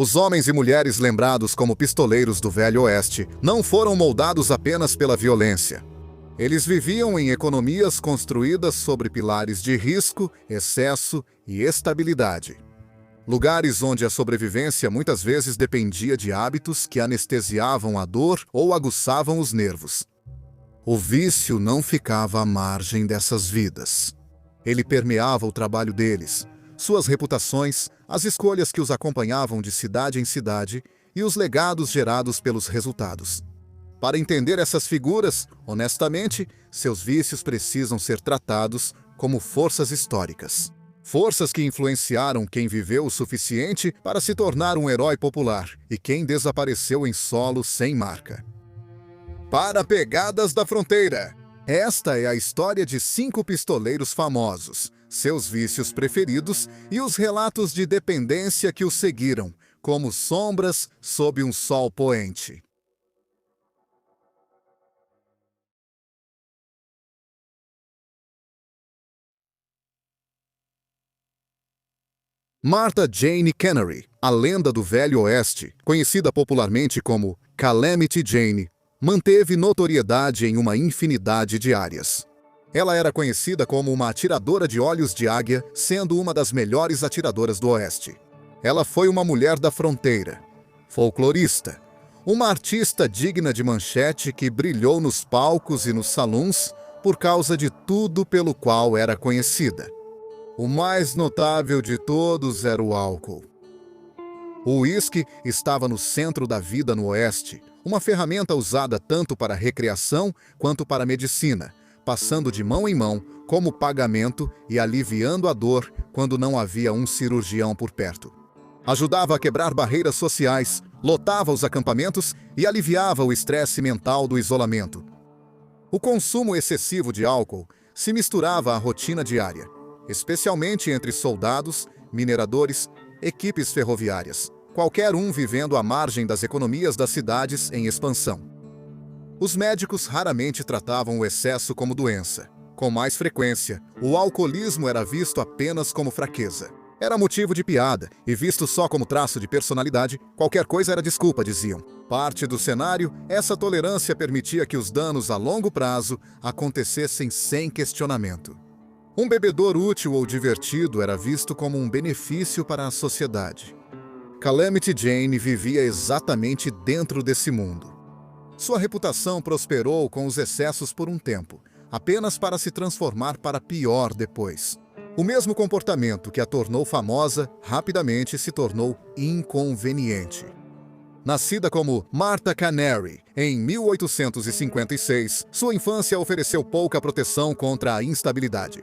Os homens e mulheres lembrados como pistoleiros do Velho Oeste não foram moldados apenas pela violência. Eles viviam em economias construídas sobre pilares de risco, excesso e estabilidade. Lugares onde a sobrevivência muitas vezes dependia de hábitos que anestesiavam a dor ou aguçavam os nervos. O vício não ficava à margem dessas vidas. Ele permeava o trabalho deles, suas reputações, as escolhas que os acompanhavam de cidade em cidade e os legados gerados pelos resultados. Para entender essas figuras, honestamente, seus vícios precisam ser tratados como forças históricas. Forças que influenciaram quem viveu o suficiente para se tornar um herói popular e quem desapareceu em solo sem marca. Para Pegadas da Fronteira. Esta é a história de 5 pistoleiros famosos, seus vícios preferidos e os relatos de dependência que os seguiram, como sombras sob um sol poente. Martha Jane Canary, a lenda do Velho Oeste, conhecida popularmente como Calamity Jane, manteve notoriedade em uma infinidade de áreas. Ela era conhecida como uma atiradora de olhos de águia, sendo uma das melhores atiradoras do Oeste. Ela foi uma mulher da fronteira, folclorista, uma artista digna de manchete que brilhou nos palcos e nos salões por causa de tudo pelo qual era conhecida. O mais notável de todos era o álcool. O uísque estava no centro da vida no Oeste, uma ferramenta usada tanto para recreação quanto para medicina, passando de mão em mão como pagamento e aliviando a dor quando não havia um cirurgião por perto. Ajudava a quebrar barreiras sociais, lotava os acampamentos e aliviava o estresse mental do isolamento. O consumo excessivo de álcool se misturava à rotina diária, especialmente entre soldados, mineradores, equipes ferroviárias, qualquer um vivendo à margem das economias das cidades em expansão. Os médicos raramente tratavam o excesso como doença. Com mais frequência, o alcoolismo era visto apenas como fraqueza. Era motivo de piada, e visto só como traço de personalidade, qualquer coisa era desculpa, diziam. Parte do cenário, essa tolerância permitia que os danos a longo prazo acontecessem sem questionamento. Um bebedor útil ou divertido era visto como um benefício para a sociedade. Calamity Jane vivia exatamente dentro desse mundo. Sua reputação prosperou com os excessos por um tempo, apenas para se transformar para pior depois. O mesmo comportamento que a tornou famosa rapidamente se tornou inconveniente. Nascida como Martha Canary em 1856, sua infância ofereceu pouca proteção contra a instabilidade.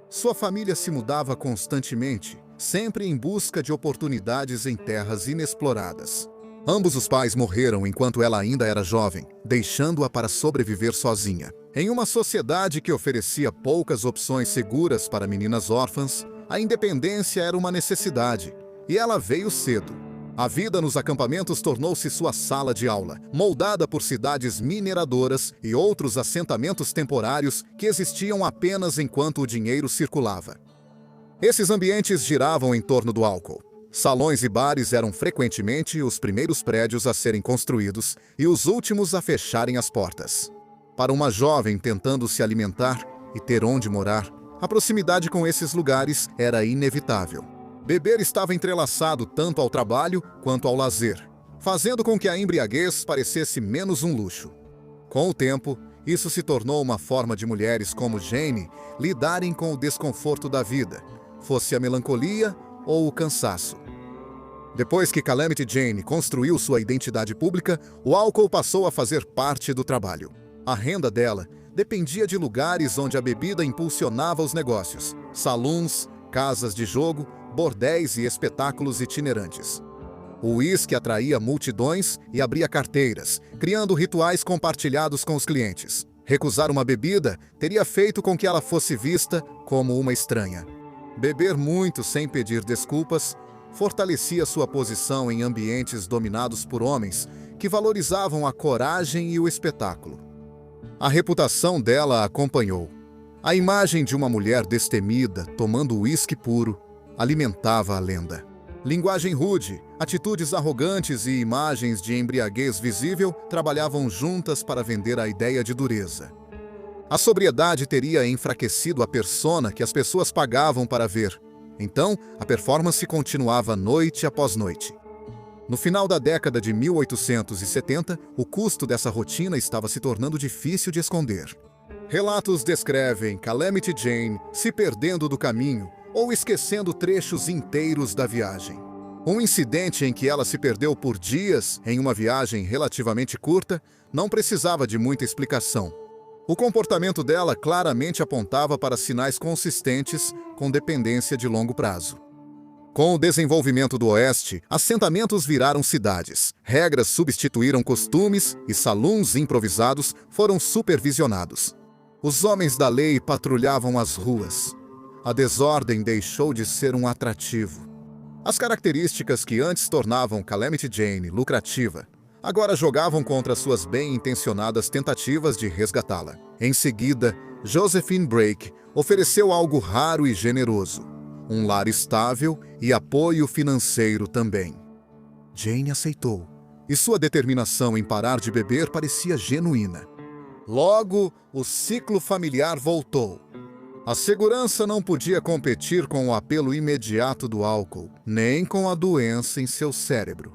Sua família se mudava constantemente, sempre em busca de oportunidades em terras inexploradas. Ambos os pais morreram enquanto ela ainda era jovem, deixando-a para sobreviver sozinha. Em uma sociedade que oferecia poucas opções seguras para meninas órfãs, a independência era uma necessidade, e ela veio cedo. A vida nos acampamentos tornou-se sua sala de aula, moldada por cidades mineradoras e outros assentamentos temporários que existiam apenas enquanto o dinheiro circulava. Esses ambientes giravam em torno do álcool. Salões e bares eram frequentemente os primeiros prédios a serem construídos e os últimos a fecharem as portas. Para uma jovem tentando se alimentar e ter onde morar, a proximidade com esses lugares era inevitável. Beber estava entrelaçado tanto ao trabalho quanto ao lazer, fazendo com que a embriaguez parecesse menos um luxo. Com o tempo, isso se tornou uma forma de mulheres como Jane lidarem com o desconforto da vida, fosse a melancolia ou o cansaço. Depois que Calamity Jane construiu sua identidade pública, o álcool passou a fazer parte do trabalho. A renda dela dependia de lugares onde a bebida impulsionava os negócios, salões, casas de jogo, bordéis e espetáculos itinerantes. O uísque atraía multidões e abria carteiras, criando rituais compartilhados com os clientes. Recusar uma bebida teria feito com que ela fosse vista como uma estranha. Beber muito sem pedir desculpas fortalecia sua posição em ambientes dominados por homens que valorizavam a coragem e o espetáculo. A reputação dela a acompanhou. A imagem de uma mulher destemida tomando uísque puro alimentava a lenda. Linguagem rude, atitudes arrogantes e imagens de embriaguez visível trabalhavam juntas para vender a ideia de dureza. A sobriedade teria enfraquecido a persona que as pessoas pagavam para ver. Então, a performance continuava noite após noite. No final da década de 1870, o custo dessa rotina estava se tornando difícil de esconder. Relatos descrevem Calamity Jane se perdendo do caminho ou esquecendo trechos inteiros da viagem. Um incidente em que ela se perdeu por dias em uma viagem relativamente curta não precisava de muita explicação. O comportamento dela claramente apontava para sinais consistentes com dependência de longo prazo. Com o desenvolvimento do Oeste, assentamentos viraram cidades, regras substituíram costumes e saloons improvisados foram supervisionados. Os homens da lei patrulhavam as ruas. A desordem deixou de ser um atrativo. As características que antes tornavam Calamity Jane lucrativa, agora jogavam contra suas bem-intencionadas tentativas de resgatá-la. Em seguida, Josephine Brake ofereceu algo raro e generoso: um lar estável e apoio financeiro também. Jane aceitou, e sua determinação em parar de beber parecia genuína. Logo, o ciclo familiar voltou. A segurança não podia competir com o apelo imediato do álcool, nem com a doença em seu cérebro.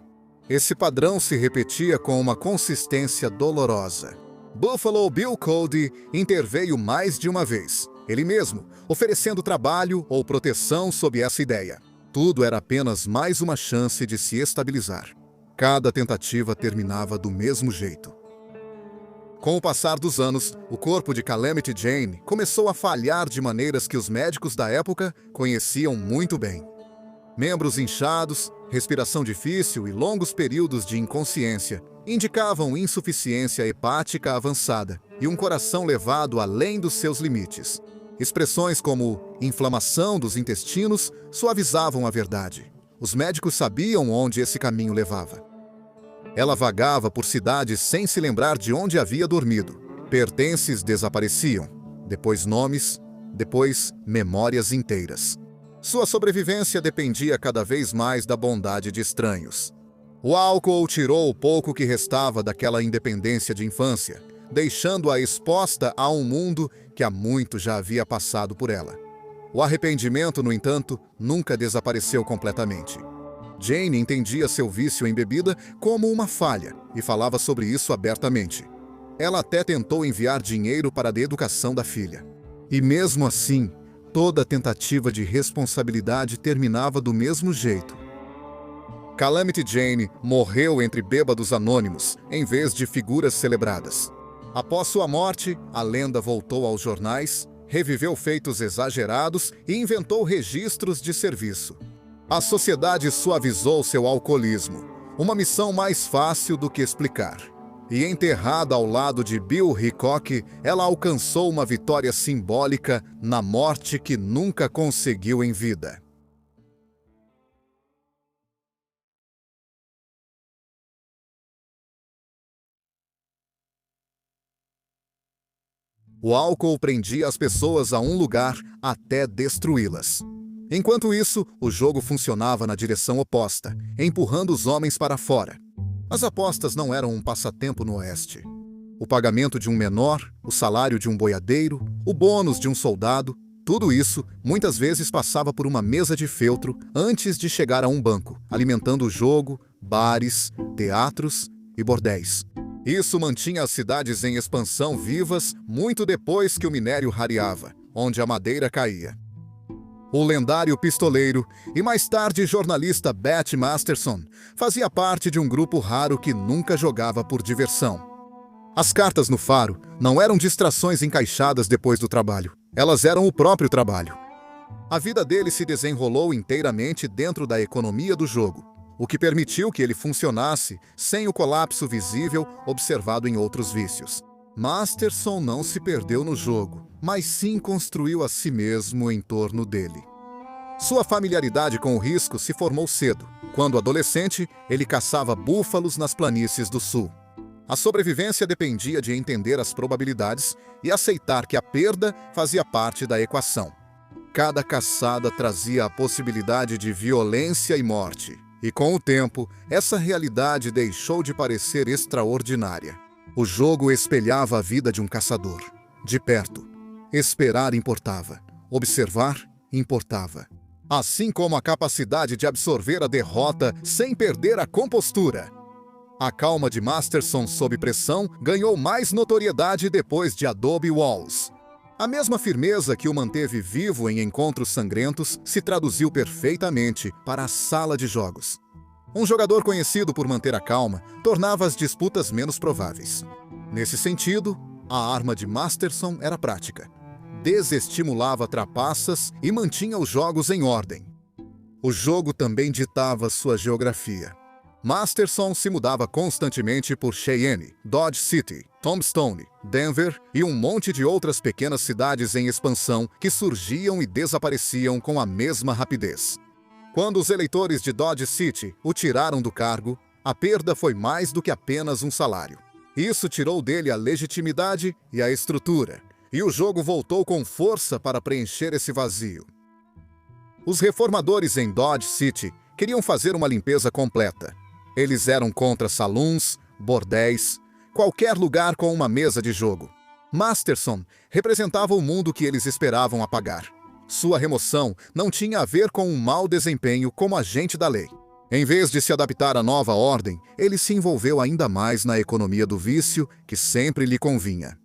Esse padrão se repetia com uma consistência dolorosa. Buffalo Bill Cody interveio mais de uma vez, ele mesmo, oferecendo trabalho ou proteção sob essa ideia. Tudo era apenas mais uma chance de se estabilizar. Cada tentativa terminava do mesmo jeito. Com o passar dos anos, o corpo de Calamity Jane começou a falhar de maneiras que os médicos da época conheciam muito bem. Membros inchados, respiração difícil e longos períodos de inconsciência indicavam insuficiência hepática avançada e um coração levado além dos seus limites. Expressões como inflamação dos intestinos suavizavam a verdade. Os médicos sabiam onde esse caminho levava. Ela vagava por cidades sem se lembrar de onde havia dormido. Pertences desapareciam, depois nomes, depois memórias inteiras. Sua sobrevivência dependia cada vez mais da bondade de estranhos. O álcool tirou o pouco que restava daquela independência de infância, deixando-a exposta a um mundo que há muito já havia passado por ela. O arrependimento, no entanto, nunca desapareceu completamente. Jane entendia seu vício em bebida como uma falha e falava sobre isso abertamente. Ela até tentou enviar dinheiro para a educação da filha. E mesmo assim, toda tentativa de responsabilidade terminava do mesmo jeito. Calamity Jane morreu entre bêbados anônimos, em vez de figuras celebradas. Após sua morte, a lenda voltou aos jornais, reviveu feitos exagerados e inventou registros de serviço. A sociedade suavizou seu alcoolismo, uma missão mais fácil do que explicar. E enterrada ao lado de Bill Hickok, ela alcançou uma vitória simbólica na morte que nunca conseguiu em vida. O álcool prendia as pessoas a um lugar até destruí-las. Enquanto isso, o jogo funcionava na direção oposta, empurrando os homens para fora. As apostas não eram um passatempo no Oeste. O pagamento de um menor, o salário de um boiadeiro, o bônus de um soldado, tudo isso muitas vezes passava por uma mesa de feltro antes de chegar a um banco, alimentando o jogo, bares, teatros e bordéis. Isso mantinha as cidades em expansão vivas muito depois que o minério rareava, onde a madeira caía. O lendário pistoleiro e mais tarde jornalista Bat Masterson fazia parte de um grupo raro que nunca jogava por diversão. As cartas no faro não eram distrações encaixadas depois do trabalho. Elas eram o próprio trabalho. A vida dele se desenrolou inteiramente dentro da economia do jogo, o que permitiu que ele funcionasse sem o colapso visível observado em outros vícios. Masterson não se perdeu no jogo, mas sim construiu a si mesmo em torno dele. Sua familiaridade com o risco se formou cedo. Quando adolescente, ele caçava búfalos nas planícies do sul. A sobrevivência dependia de entender as probabilidades e aceitar que a perda fazia parte da equação. cada caçada trazia a possibilidade de violência e morte. E com o tempo, essa realidade deixou de parecer extraordinária. O jogo espelhava a vida de um caçador. De perto. Esperar importava. Observar importava. Assim como a capacidade de absorver a derrota sem perder a compostura. A calma de Masterson sob pressão ganhou mais notoriedade depois de Adobe Walls. A mesma firmeza que o manteve vivo em encontros sangrentos se traduziu perfeitamente para a sala de jogos. Um jogador conhecido por manter a calma tornava as disputas menos prováveis. Nesse sentido, a arma de Masterson era prática. Desestimulava trapaças e mantinha os jogos em ordem. O jogo também ditava sua geografia. Masterson se mudava constantemente por Cheyenne, Dodge City, Tombstone, Denver e um monte de outras pequenas cidades em expansão que surgiam e desapareciam com a mesma rapidez. Quando os eleitores de Dodge City o tiraram do cargo, a perda foi mais do que apenas um salário. Isso tirou dele a legitimidade e a estrutura, e o jogo voltou com força para preencher esse vazio. Os reformadores em Dodge City queriam fazer uma limpeza completa. Eles eram contra saloons, bordéis, qualquer lugar com uma mesa de jogo. Masterson representava o mundo que eles esperavam apagar. Sua remoção não tinha a ver com um mau desempenho como agente da lei. Em vez de se adaptar à nova ordem, ele se envolveu ainda mais na economia do vício, que sempre lhe convinha.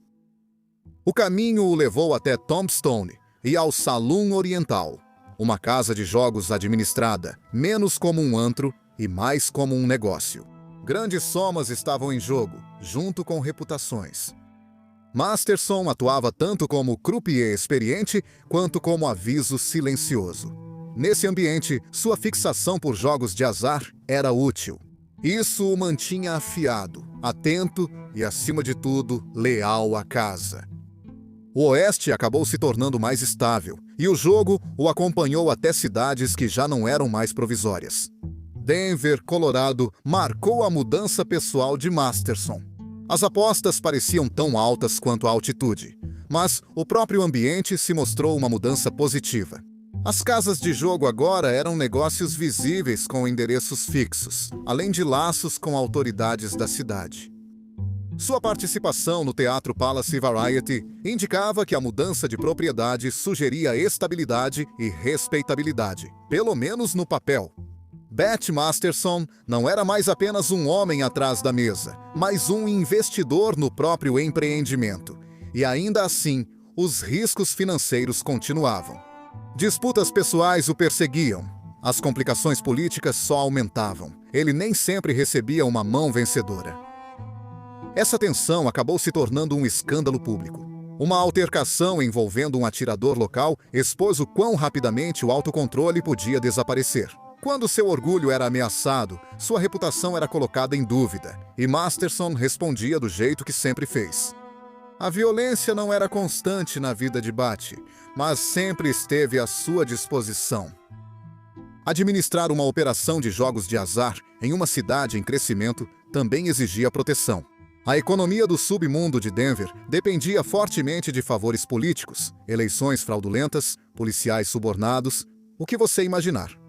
O caminho o levou até Tombstone e ao Saloon Oriental, uma casa de jogos administrada menos como um antro e mais como um negócio. Grandes somas estavam em jogo, junto com reputações. Masterson atuava tanto como croupier experiente quanto como aviso silencioso. Nesse ambiente, sua fixação por jogos de azar era útil. Isso o mantinha afiado, atento e, acima de tudo, leal à casa. O Oeste acabou se tornando mais estável, e o jogo o acompanhou até cidades que já não eram mais provisórias. Denver, Colorado, marcou a mudança pessoal de Masterson. As apostas pareciam tão altas quanto a altitude, mas o próprio ambiente se mostrou uma mudança positiva. As casas de jogo agora eram negócios visíveis com endereços fixos, além de laços com autoridades da cidade. Sua participação no Teatro Palace Variety indicava que a mudança de propriedade sugeria estabilidade e respeitabilidade, pelo menos no papel. Beth Masterson não era mais apenas um homem atrás da mesa, mas um investidor no próprio empreendimento. E ainda assim, os riscos financeiros continuavam. Disputas pessoais o perseguiam. As complicações políticas só aumentavam. Ele nem sempre recebia uma mão vencedora. Essa tensão acabou se tornando um escândalo público. Uma altercação envolvendo um atirador local expôs o quão rapidamente o autocontrole podia desaparecer. Quando seu orgulho era ameaçado, sua reputação era colocada em dúvida, e Masterson respondia do jeito que sempre fez. A violência não era constante na vida de Batty, mas sempre esteve à sua disposição. Administrar uma operação de jogos de azar em uma cidade em crescimento também exigia proteção. A economia do submundo de Denver dependia fortemente de favores políticos, eleições fraudulentas, policiais subornados, o que você imaginar.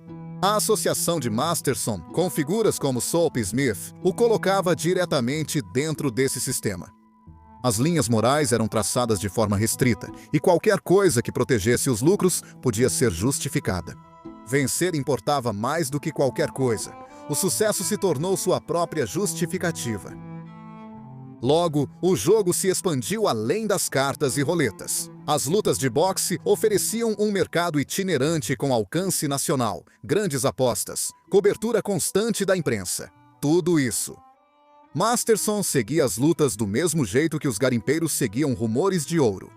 A associação de Masterson com figuras como Soap Smith o colocava diretamente dentro desse sistema. As linhas morais eram traçadas de forma restrita, e qualquer coisa que protegesse os lucros podia ser justificada. Vencer importava mais do que qualquer coisa. O sucesso se tornou sua própria justificativa. Logo, o jogo se expandiu além das cartas e roletas. As lutas de boxe ofereciam um mercado itinerante com alcance nacional, grandes apostas, cobertura constante da imprensa. Tudo isso. Masterson seguia as lutas do mesmo jeito que os garimpeiros seguiam rumores de ouro.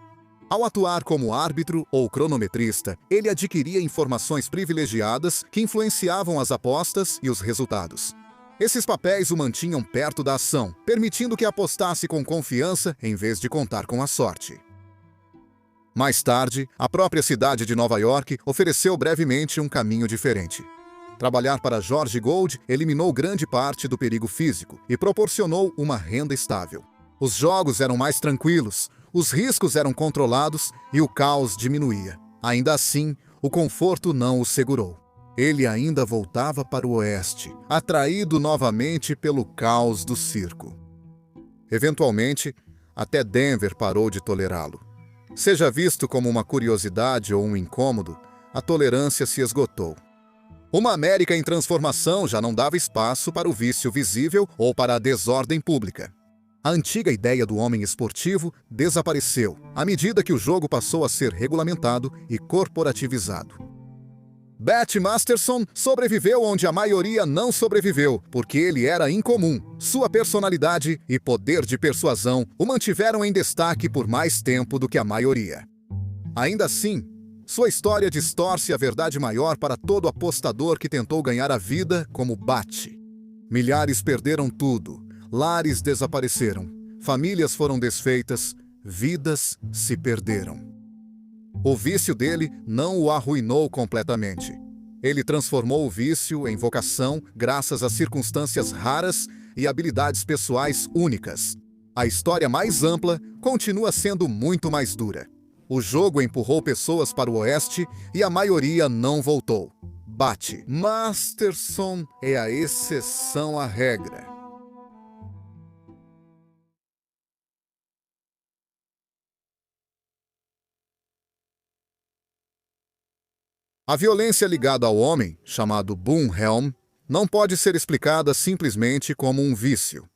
Ao atuar como árbitro ou cronometrista, ele adquiria informações privilegiadas que influenciavam as apostas e os resultados. Esses papéis o mantinham perto da ação, permitindo que apostasse com confiança em vez de contar com a sorte. Mais tarde, a própria cidade de Nova York ofereceu brevemente um caminho diferente. Trabalhar para George Gold eliminou grande parte do perigo físico e proporcionou uma renda estável. Os jogos eram mais tranquilos, os riscos eram controlados e o caos diminuía. Ainda assim, o conforto não o segurou. Ele ainda voltava para o oeste, atraído novamente pelo caos do circo. Eventualmente, até Denver parou de tolerá-lo. Seja visto como uma curiosidade ou um incômodo, a tolerância se esgotou. Uma América em transformação já não dava espaço para o vício visível ou para a desordem pública. A antiga ideia do homem esportivo desapareceu à medida que o jogo passou a ser regulamentado e corporativizado. Bat Masterson sobreviveu onde a maioria não sobreviveu, porque ele era incomum. Sua personalidade e poder de persuasão o mantiveram em destaque por mais tempo do que a maioria. Ainda assim, sua história distorce a verdade maior para todo apostador que tentou ganhar a vida como Bat. Milhares perderam tudo, lares desapareceram, famílias foram desfeitas, vidas se perderam. O vício dele não o arruinou completamente. Ele transformou o vício em vocação graças a circunstâncias raras e habilidades pessoais únicas. A história mais ampla continua sendo muito mais dura. O jogo empurrou pessoas para o oeste e a maioria não voltou. Bat Masterson é a exceção à regra. A violência ligada ao homem, chamado Boom Helm, não pode ser explicada simplesmente como um vício.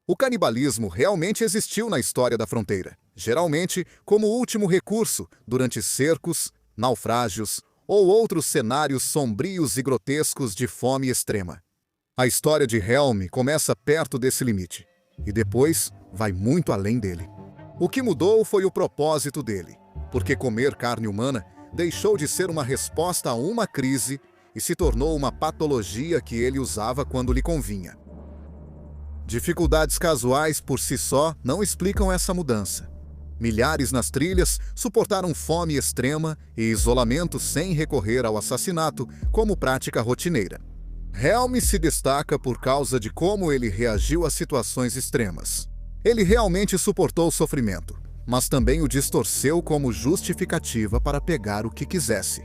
O canibalismo realmente existiu na história da fronteira, geralmente como último recurso durante cercos, naufrágios ou outros cenários sombrios e grotescos de fome extrema. A história de Helm começa perto desse limite, e depois vai muito além dele. O que mudou foi o propósito dele, porque comer carne humana deixou de ser uma resposta a uma crise e se tornou uma patologia que ele usava quando lhe convinha. Dificuldades casuais por si só não explicam essa mudança. Milhares nas trilhas suportaram fome extrema e isolamento sem recorrer ao assassinato como prática rotineira. Helm se destaca por causa de como ele reagiu a situações extremas. Ele realmente suportou o sofrimento, mas também o distorceu como justificativa para pegar o que quisesse.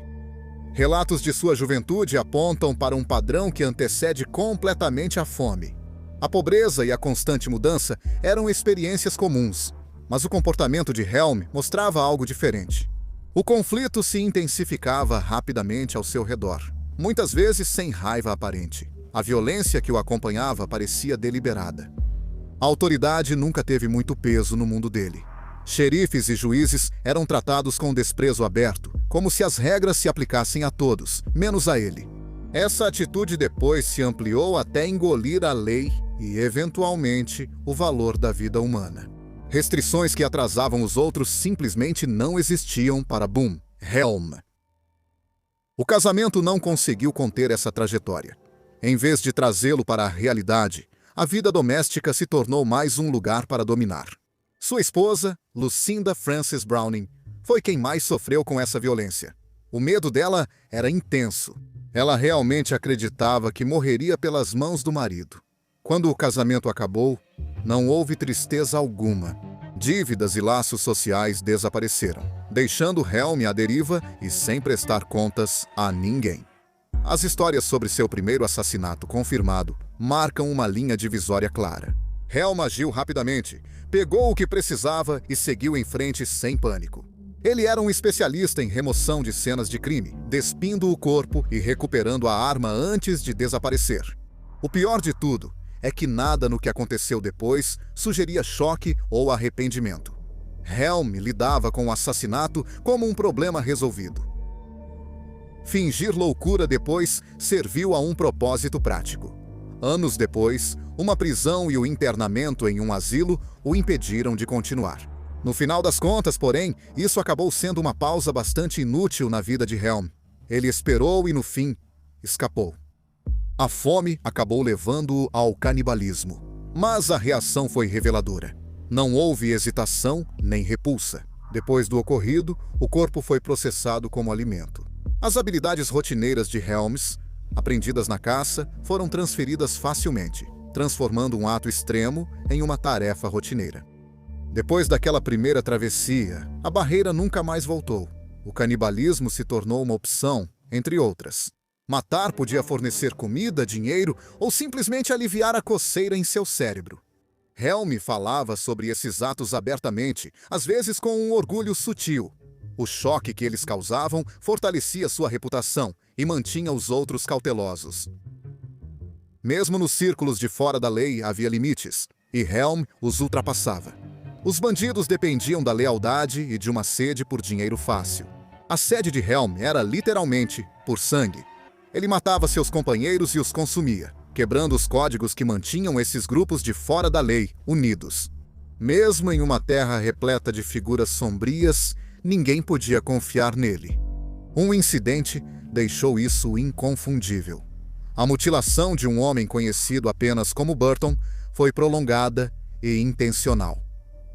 Relatos de sua juventude apontam para um padrão que antecede completamente a fome. A pobreza e a constante mudança eram experiências comuns, mas o comportamento de Helm mostrava algo diferente. O conflito se intensificava rapidamente ao seu redor, muitas vezes sem raiva aparente. A violência que o acompanhava parecia deliberada. A autoridade nunca teve muito peso no mundo dele. Xerifes e juízes eram tratados com desprezo aberto, como se as regras se aplicassem a todos, menos a ele. Essa atitude depois se ampliou até engolir a lei e, eventualmente, o valor da vida humana. Restrições que atrasavam os outros simplesmente não existiam para Boom Helm. O casamento não conseguiu conter essa trajetória. Em vez de trazê-lo para a realidade, a vida doméstica se tornou mais um lugar para dominar. Sua esposa, Lucinda Frances Browning, foi quem mais sofreu com essa violência. O medo dela era intenso. Ela realmente acreditava que morreria pelas mãos do marido. Quando o casamento acabou, não houve tristeza alguma. Dívidas e laços sociais desapareceram, deixando Helm à deriva e sem prestar contas a ninguém. As histórias sobre seu primeiro assassinato confirmado marcam uma linha divisória clara. Helm agiu rapidamente, pegou o que precisava e seguiu em frente sem pânico. Ele era um especialista em remoção de cenas de crime, despindo o corpo e recuperando a arma antes de desaparecer. O pior de tudo é que nada no que aconteceu depois sugeria choque ou arrependimento. Helm lidava com o assassinato como um problema resolvido. Fingir loucura depois serviu a um propósito prático. Anos depois, uma prisão e o internamento em um asilo o impediram de continuar. No final das contas, porém, isso acabou sendo uma pausa bastante inútil na vida de Helm. Ele esperou e, no fim, escapou. A fome acabou levando-o ao canibalismo, mas a reação foi reveladora. Não houve hesitação nem repulsa. Depois do ocorrido, o corpo foi processado como alimento. As habilidades rotineiras de Helms, aprendidas na caça, foram transferidas facilmente, transformando um ato extremo em uma tarefa rotineira. Depois daquela primeira travessia, a barreira nunca mais voltou. o canibalismo se tornou uma opção, entre outras. Matar podia fornecer comida, dinheiro ou simplesmente aliviar a coceira em seu cérebro. Helm falava sobre esses atos abertamente, às vezes com um orgulho sutil. O choque que eles causavam fortalecia sua reputação e mantinha os outros cautelosos. Mesmo nos círculos de fora da lei havia limites, e Helm os ultrapassava. Os bandidos dependiam da lealdade e de uma sede por dinheiro fácil. A sede de Helm era literalmente por sangue. Ele matava seus companheiros e os consumia, quebrando os códigos que mantinham esses grupos de fora da lei unidos. Mesmo em uma terra repleta de figuras sombrias, ninguém podia confiar nele. Um incidente deixou isso inconfundível. A mutilação de um homem conhecido apenas como Burton foi prolongada e intencional.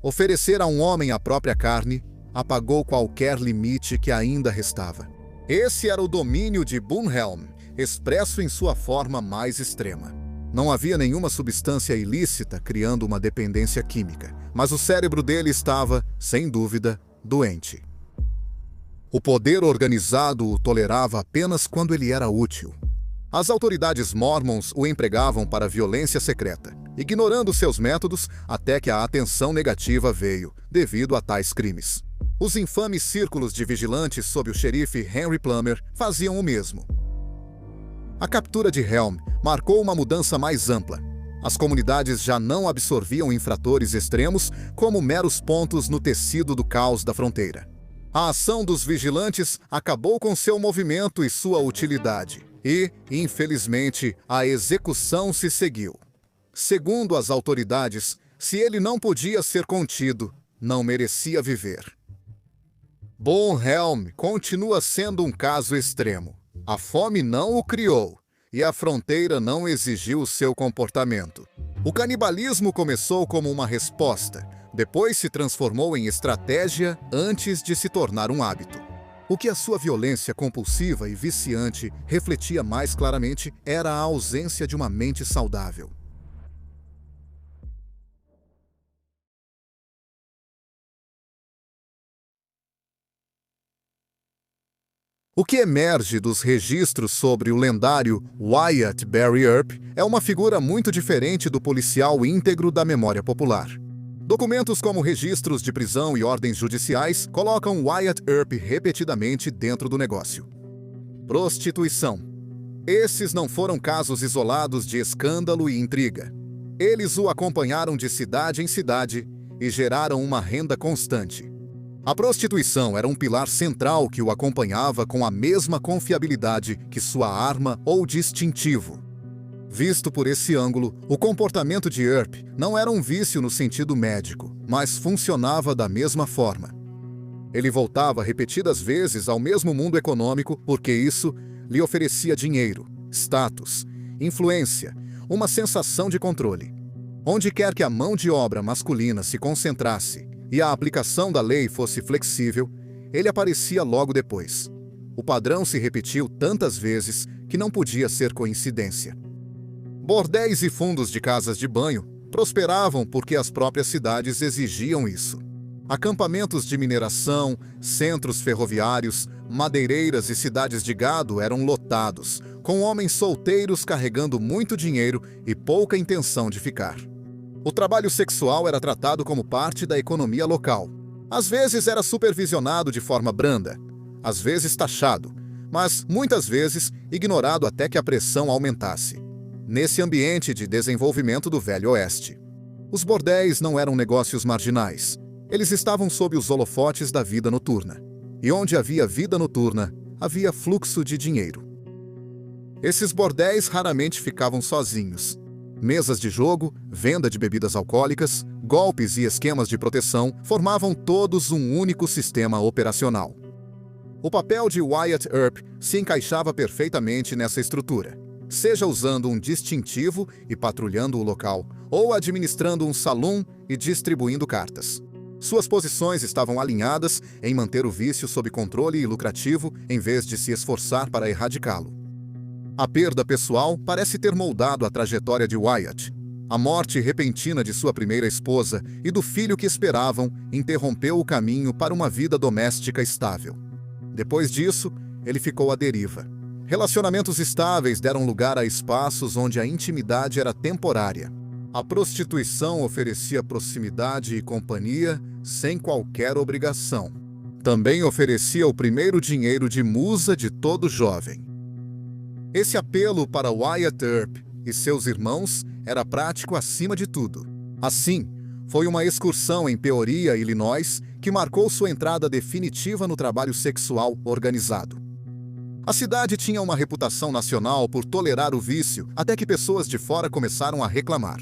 Oferecer a um homem a própria carne apagou qualquer limite que ainda restava. Esse era o domínio de Boone-Helm, expresso em sua forma mais extrema. Não havia nenhuma substância ilícita criando uma dependência química, mas o cérebro dele estava, sem dúvida, doente. O poder organizado o tolerava apenas quando ele era útil. As autoridades mormons o empregavam para violência secreta, ignorando seus métodos até que a atenção negativa veio, devido a tais crimes. Os infames círculos de vigilantes sob o xerife Henry Plummer faziam o mesmo. A captura de Helm marcou uma mudança mais ampla. As comunidades já não absorviam infratores extremos como meros pontos no tecido do caos da fronteira. A ação dos vigilantes acabou com seu movimento e sua utilidade, e, infelizmente, a execução se seguiu. Segundo as autoridades, se ele não podia ser contido, não merecia viver. Boone-Helm continua sendo um caso extremo. A fome não o criou, e a fronteira não exigiu seu comportamento. O canibalismo começou como uma resposta, depois se transformou em estratégia antes de se tornar um hábito. O que a sua violência compulsiva e viciante refletia mais claramente era a ausência de uma mente saudável. O que emerge dos registros sobre o lendário Wyatt Barry Earp é uma figura muito diferente do policial íntegro da memória popular. Documentos como registros de prisão e ordens judiciais colocam Wyatt Earp repetidamente dentro do negócio. Prostituição. Esses não foram casos isolados de escândalo e intriga. Eles o acompanharam de cidade em cidade e geraram uma renda constante. A prostituição era um pilar central que o acompanhava com a mesma confiabilidade que sua arma ou distintivo. Visto por esse ângulo, o comportamento de Earp não era um vício no sentido médico, mas funcionava da mesma forma. Ele voltava repetidas vezes ao mesmo mundo econômico porque isso lhe oferecia dinheiro, status, influência, uma sensação de controle. Onde quer que a mão de obra masculina se concentrasse e a aplicação da lei fosse flexível, ele aparecia logo depois. O padrão se repetiu tantas vezes que não podia ser coincidência. Bordéis e fundos de casas de banho prosperavam porque as próprias cidades exigiam isso. Acampamentos de mineração, centros ferroviários, madeireiras e cidades de gado eram lotados, com homens solteiros carregando muito dinheiro e pouca intenção de ficar. O trabalho sexual era tratado como parte da economia local. Às vezes era supervisionado de forma branda, às vezes taxado, mas muitas vezes ignorado até que a pressão aumentasse. Nesse ambiente de desenvolvimento do Velho Oeste, os bordéis não eram negócios marginais. Eles estavam sob os holofotes da vida noturna. E onde havia vida noturna, havia fluxo de dinheiro. Esses bordéis raramente ficavam sozinhos. Mesas de jogo, venda de bebidas alcoólicas, golpes e esquemas de proteção formavam todos um único sistema operacional. O papel de Wyatt Earp se encaixava perfeitamente nessa estrutura, seja usando um distintivo e patrulhando o local, ou administrando um salão e distribuindo cartas. Suas posições estavam alinhadas em manter o vício sob controle e lucrativo em vez de se esforçar para erradicá-lo. A perda pessoal parece ter moldado a trajetória de Wyatt. A morte repentina de sua primeira esposa e do filho que esperavam interrompeu o caminho para uma vida doméstica estável. Depois disso, ele ficou à deriva. Relacionamentos estáveis deram lugar a espaços onde a intimidade era temporária. A prostituição oferecia proximidade e companhia sem qualquer obrigação. Também oferecia o primeiro dinheiro de musa de todo jovem. Esse apelo para Wyatt Earp e seus irmãos era prático acima de tudo. Assim, foi uma excursão em Peoria, Illinois, que marcou sua entrada definitiva no trabalho sexual organizado. A cidade tinha uma reputação nacional por tolerar o vício, até que pessoas de fora começaram a reclamar.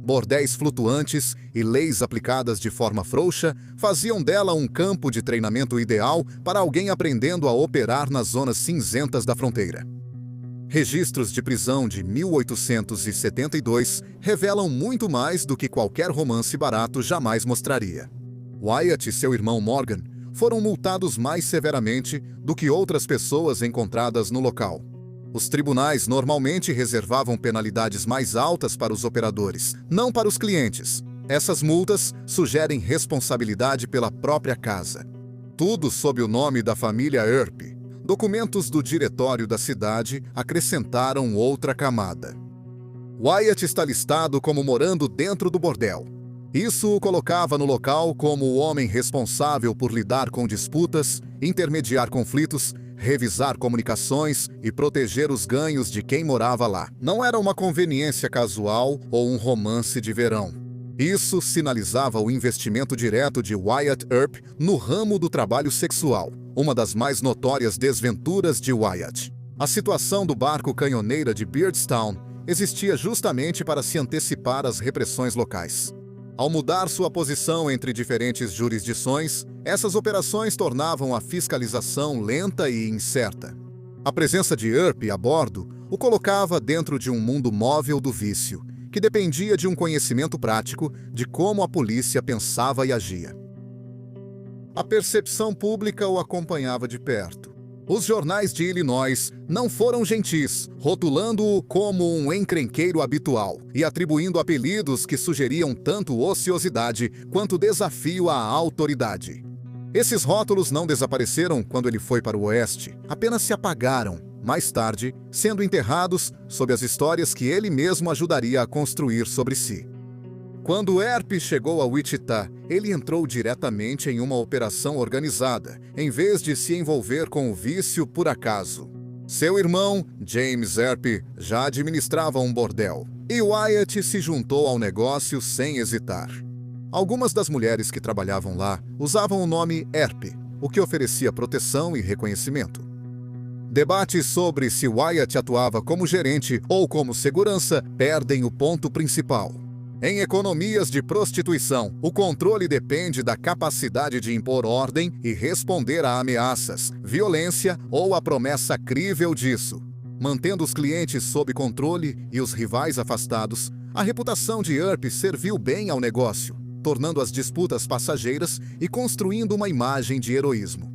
Bordéis flutuantes e leis aplicadas de forma frouxa faziam dela um campo de treinamento ideal para alguém aprendendo a operar nas zonas cinzentas da fronteira. Registros de prisão de 1872 revelam muito mais do que qualquer romance barato jamais mostraria. Wyatt e seu irmão Morgan foram multados mais severamente do que outras pessoas encontradas no local. Os tribunais normalmente reservavam penalidades mais altas para os operadores, não para os clientes. Essas multas sugerem responsabilidade pela própria casa. Tudo sob o nome da família Earp. Documentos do diretório da cidade acrescentaram outra camada. Wyatt está listado como morando dentro do bordel. Isso o colocava no local como o homem responsável por lidar com disputas, intermediar conflitos, revisar comunicações e proteger os ganhos de quem morava lá. Não era uma conveniência casual ou um romance de verão. Isso sinalizava o investimento direto de Wyatt Earp no ramo do trabalho sexual, uma das mais notórias desventuras de Wyatt. A situação do barco canhoneira de Beardstown existia justamente para se antecipar às repressões locais. Ao mudar sua posição entre diferentes jurisdições, essas operações tornavam a fiscalização lenta e incerta. A presença de Earp a bordo o colocava dentro de um mundo móvel do vício, que dependia de um conhecimento prático de como a polícia pensava e agia. A percepção pública o acompanhava de perto. Os jornais de Illinois não foram gentis, rotulando-o como um encrenqueiro habitual e atribuindo apelidos que sugeriam tanto ociosidade quanto desafio à autoridade. Esses rótulos não desapareceram quando ele foi para o oeste, apenas se apagaram, mais tarde, sendo enterrados sob as histórias que ele mesmo ajudaria a construir sobre si. Quando Earp chegou a Wichita, ele entrou diretamente em uma operação organizada, em vez de se envolver com o vício por acaso. Seu irmão, James Earp, já administrava um bordel, e Wyatt se juntou ao negócio sem hesitar. Algumas das mulheres que trabalhavam lá usavam o nome Earp, o que oferecia proteção e reconhecimento. Debates sobre se Wyatt atuava como gerente ou como segurança perdem o ponto principal. Em economias de prostituição, o controle depende da capacidade de impor ordem e responder a ameaças, violência ou a promessa crível disso. Mantendo os clientes sob controle e os rivais afastados, a reputação de Earp serviu bem ao negócio, tornando as disputas passageiras e construindo uma imagem de heroísmo.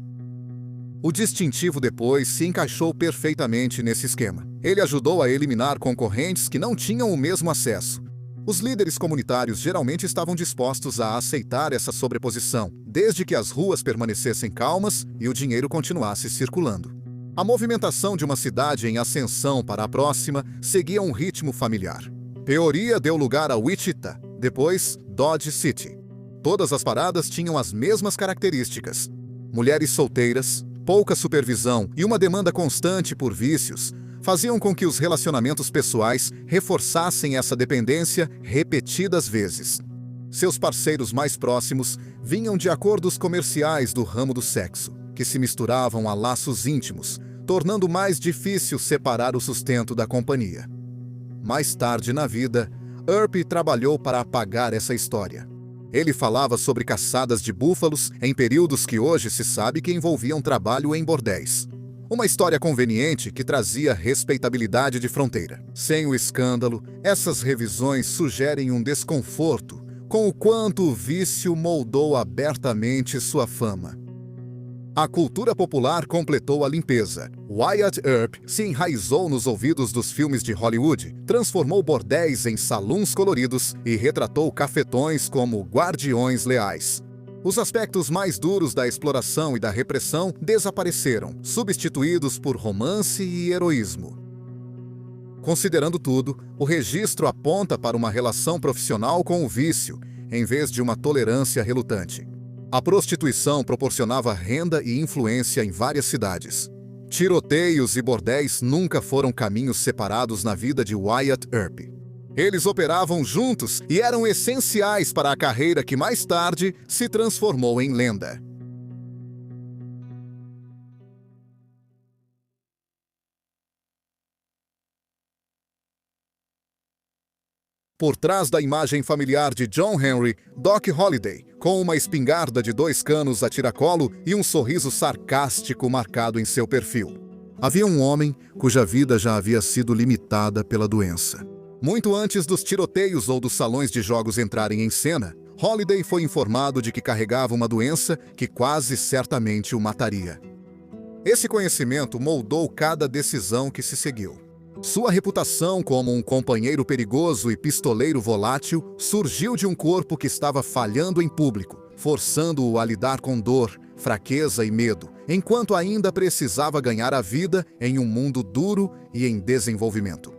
O distintivo depois se encaixou perfeitamente nesse esquema. Ele ajudou a eliminar concorrentes que não tinham o mesmo acesso. Os líderes comunitários geralmente estavam dispostos a aceitar essa sobreposição, desde que as ruas permanecessem calmas e o dinheiro continuasse circulando. A movimentação de uma cidade em ascensão para a próxima seguia um ritmo familiar. Peoria deu lugar a Wichita, depois Dodge City. Todas as paradas tinham as mesmas características: mulheres solteiras, pouca supervisão e uma demanda constante por vícios faziam com que os relacionamentos pessoais reforçassem essa dependência repetidas vezes. Seus parceiros mais próximos vinham de acordos comerciais do ramo do sexo, que se misturavam a laços íntimos, tornando mais difícil separar o sustento da companhia. Mais tarde na vida, Earp trabalhou para apagar essa história. Ele falava sobre caçadas de búfalos em períodos que hoje se sabe que envolviam trabalho em bordéis. Uma história conveniente que trazia respeitabilidade de fronteira. Sem o escândalo, essas revisões sugerem um desconforto com o quanto o vício moldou abertamente sua fama. A cultura popular completou a limpeza. Wyatt Earp se enraizou nos ouvidos dos filmes de Hollywood, transformou bordéis em saluns coloridos e retratou cafetões como guardiões leais. Os aspectos mais duros da exploração e da repressão desapareceram, substituídos por romance e heroísmo. Considerando tudo, o registro aponta para uma relação profissional com o vício, em vez de uma tolerância relutante. A prostituição proporcionava renda e influência em várias cidades. Tiroteios e bordéis nunca foram caminhos separados na vida de Wyatt Earp. Eles operavam juntos e eram essenciais para a carreira que mais tarde se transformou em lenda. Por trás da imagem familiar de John Henry, Doc Holliday, com uma espingarda de 2 canos a tiracolo e um sorriso sarcástico marcado em seu perfil. Havia um homem cuja vida já havia sido limitada pela doença. Muito antes dos tiroteios ou dos salões de jogos entrarem em cena, Holliday foi informado de que carregava uma doença que quase certamente o mataria. Esse conhecimento moldou cada decisão que se seguiu. Sua reputação como um companheiro perigoso e pistoleiro volátil surgiu de um corpo que estava falhando em público, forçando-o a lidar com dor, fraqueza e medo, enquanto ainda precisava ganhar a vida em um mundo duro e em desenvolvimento.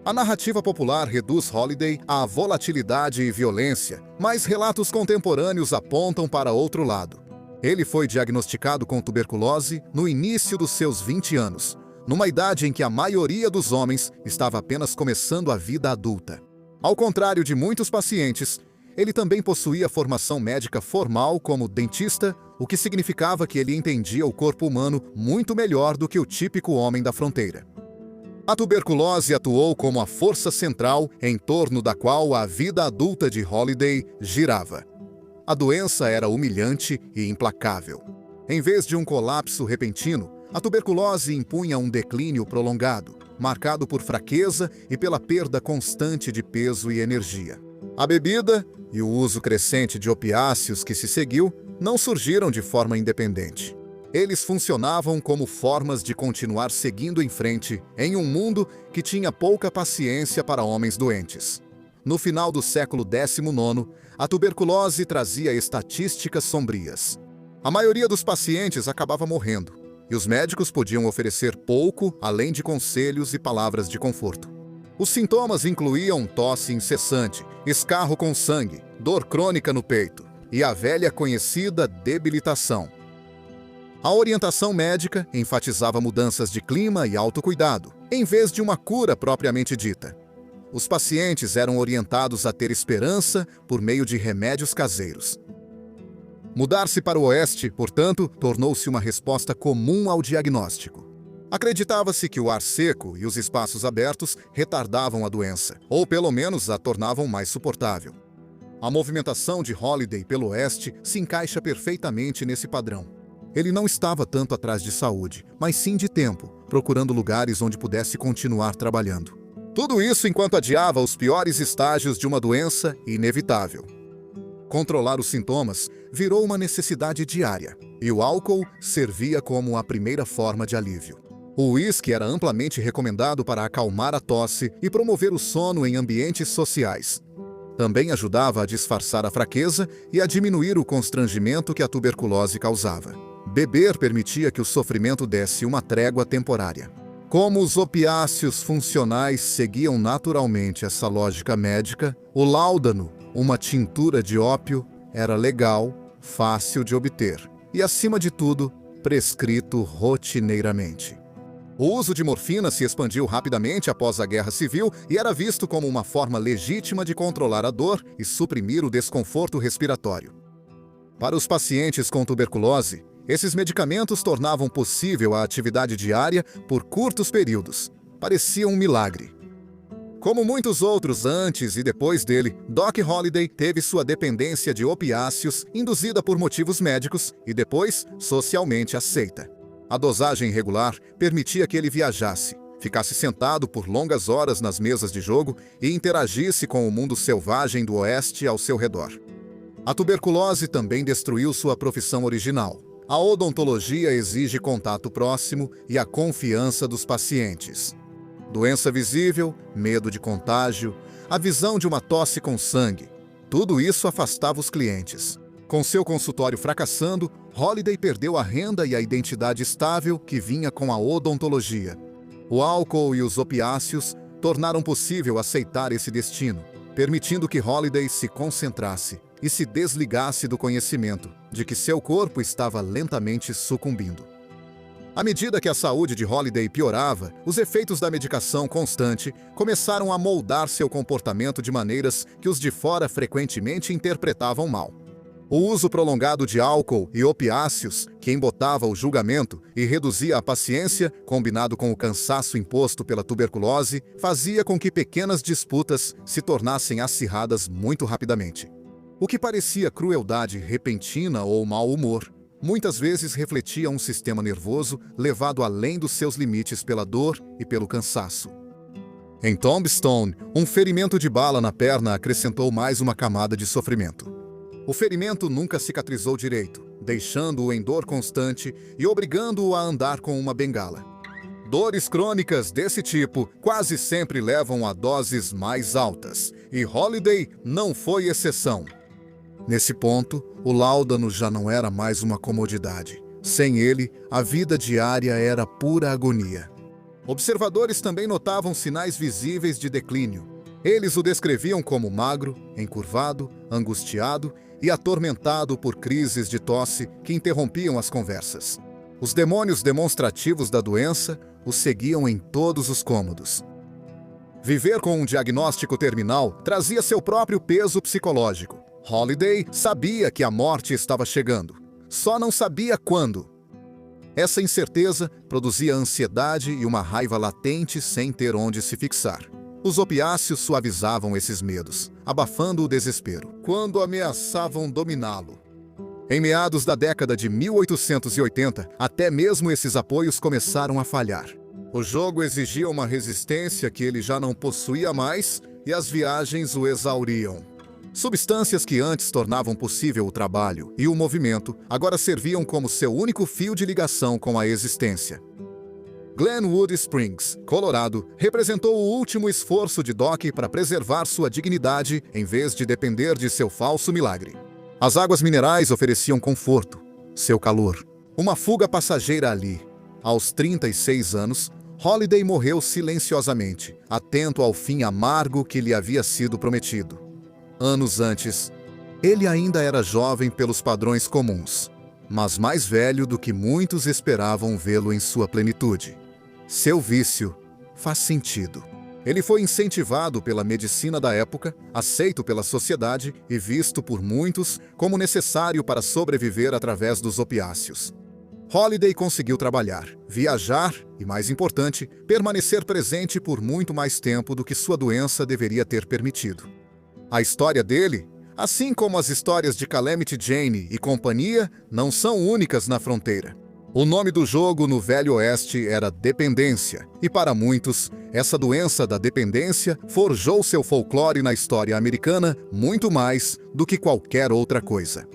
A narrativa popular reduz Holliday à volatilidade e violência, mas relatos contemporâneos apontam para outro lado. Ele foi diagnosticado com tuberculose no início dos seus 20 anos, numa idade em que a maioria dos homens estava apenas começando a vida adulta. Ao contrário de muitos pacientes, ele também possuía formação médica formal como dentista, o que significava que ele entendia o corpo humano muito melhor do que o típico homem da fronteira. A tuberculose atuou como a força central em torno da qual a vida adulta de Holliday girava. A doença era humilhante e implacável. Em vez de um colapso repentino, a tuberculose impunha um declínio prolongado, marcado por fraqueza e pela perda constante de peso e energia. A bebida e o uso crescente de opiáceos que se seguiu não surgiram de forma independente. Eles funcionavam como formas de continuar seguindo em frente em um mundo que tinha pouca paciência para homens doentes. No final do século XIX, a tuberculose trazia estatísticas sombrias. A maioria dos pacientes acabava morrendo, e os médicos podiam oferecer pouco além de conselhos e palavras de conforto. Os sintomas incluíam tosse incessante, escarro com sangue, dor crônica no peito e a velha conhecida debilitação. A orientação médica enfatizava mudanças de clima e autocuidado, em vez de uma cura propriamente dita. Os pacientes eram orientados a ter esperança por meio de remédios caseiros. Mudar-se para o oeste, portanto, tornou-se uma resposta comum ao diagnóstico. Acreditava-se que o ar seco e os espaços abertos retardavam a doença, ou pelo menos a tornavam mais suportável. A movimentação de Holliday pelo oeste se encaixa perfeitamente nesse padrão. Ele não estava tanto atrás de saúde, mas sim de tempo, procurando lugares onde pudesse continuar trabalhando. Tudo isso enquanto adiava os piores estágios de uma doença inevitável. Controlar os sintomas virou uma necessidade diária, e o álcool servia como a primeira forma de alívio. O uísque era amplamente recomendado para acalmar a tosse e promover o sono em ambientes sociais. Também ajudava a disfarçar a fraqueza e a diminuir o constrangimento que a tuberculose causava. Beber permitia que o sofrimento desse uma trégua temporária. Como os opiáceos funcionais seguiam naturalmente essa lógica médica, o láudano, uma tintura de ópio, era legal, fácil de obter e, acima de tudo, prescrito rotineiramente. O uso de morfina se expandiu rapidamente após a Guerra Civil e era visto como uma forma legítima de controlar a dor e suprimir o desconforto respiratório. Para os pacientes com tuberculose, esses medicamentos tornavam possível a atividade diária por curtos períodos. Parecia um milagre. Como muitos outros antes e depois dele, Doc Holliday teve sua dependência de opiáceos induzida por motivos médicos e depois socialmente aceita. A dosagem regular permitia que ele viajasse, ficasse sentado por longas horas nas mesas de jogo e interagisse com o mundo selvagem do oeste ao seu redor. A tuberculose também destruiu sua profissão original. A odontologia exige contato próximo e a confiança dos pacientes. Doença visível, medo de contágio, a visão de uma tosse com sangue. Tudo isso afastava os clientes. Com seu consultório fracassando, Holiday perdeu a renda e a identidade estável que vinha com a odontologia. O álcool e os opiáceos tornaram possível aceitar esse destino, permitindo que Holiday se concentrasse e se desligasse do conhecimento de que seu corpo estava lentamente sucumbindo. À medida que a saúde de Holiday piorava, os efeitos da medicação constante começaram a moldar seu comportamento de maneiras que os de fora frequentemente interpretavam mal. O uso prolongado de álcool e opiáceos, que embotava o julgamento e reduzia a paciência, combinado com o cansaço imposto pela tuberculose, fazia com que pequenas disputas se tornassem acirradas muito rapidamente. O que parecia crueldade repentina ou mau humor, muitas vezes refletia um sistema nervoso levado além dos seus limites pela dor e pelo cansaço. Em Tombstone, um ferimento de bala na perna acrescentou mais uma camada de sofrimento. O ferimento nunca cicatrizou direito, deixando-o em dor constante e obrigando-o a andar com uma bengala. Dores crônicas desse tipo quase sempre levam a doses mais altas, e Holiday não foi exceção. Nesse ponto, o láudano já não era mais uma comodidade. Sem ele, a vida diária era pura agonia. Observadores também notavam sinais visíveis de declínio. Eles o descreviam como magro, encurvado, angustiado e atormentado por crises de tosse que interrompiam as conversas. Os demônios demonstrativos da doença o seguiam em todos os cômodos. Viver com um diagnóstico terminal trazia seu próprio peso psicológico. Holiday sabia que a morte estava chegando, só não sabia quando. Essa incerteza produzia ansiedade e uma raiva latente sem ter onde se fixar. Os opiáceos suavizavam esses medos, abafando o desespero, quando ameaçavam dominá-lo. Em meados da década de 1880, até mesmo esses apoios começaram a falhar. O jogo exigia uma resistência que ele já não possuía mais e as viagens o exauriam. Substâncias que antes tornavam possível o trabalho e o movimento agora serviam como seu único fio de ligação com a existência. Glenwood Springs, Colorado, representou o último esforço de Doc para preservar sua dignidade em vez de depender de seu falso milagre. As águas minerais ofereciam conforto, seu calor. Uma fuga passageira ali. Aos 36 anos, Holiday morreu silenciosamente, atento ao fim amargo que lhe havia sido prometido. Anos antes, ele ainda era jovem pelos padrões comuns, mas mais velho do que muitos esperavam vê-lo em sua plenitude. Seu vício faz sentido. Ele foi incentivado pela medicina da época, aceito pela sociedade e visto por muitos como necessário para sobreviver através dos opiáceos. Holiday conseguiu trabalhar, viajar e, mais importante, permanecer presente por muito mais tempo do que sua doença deveria ter permitido. A história dele, assim como as histórias de Calamity Jane e companhia, não são únicas na fronteira. O nome do jogo no Velho Oeste era dependência, e para muitos, essa doença da dependência forjou seu folclore na história americana muito mais do que qualquer outra coisa.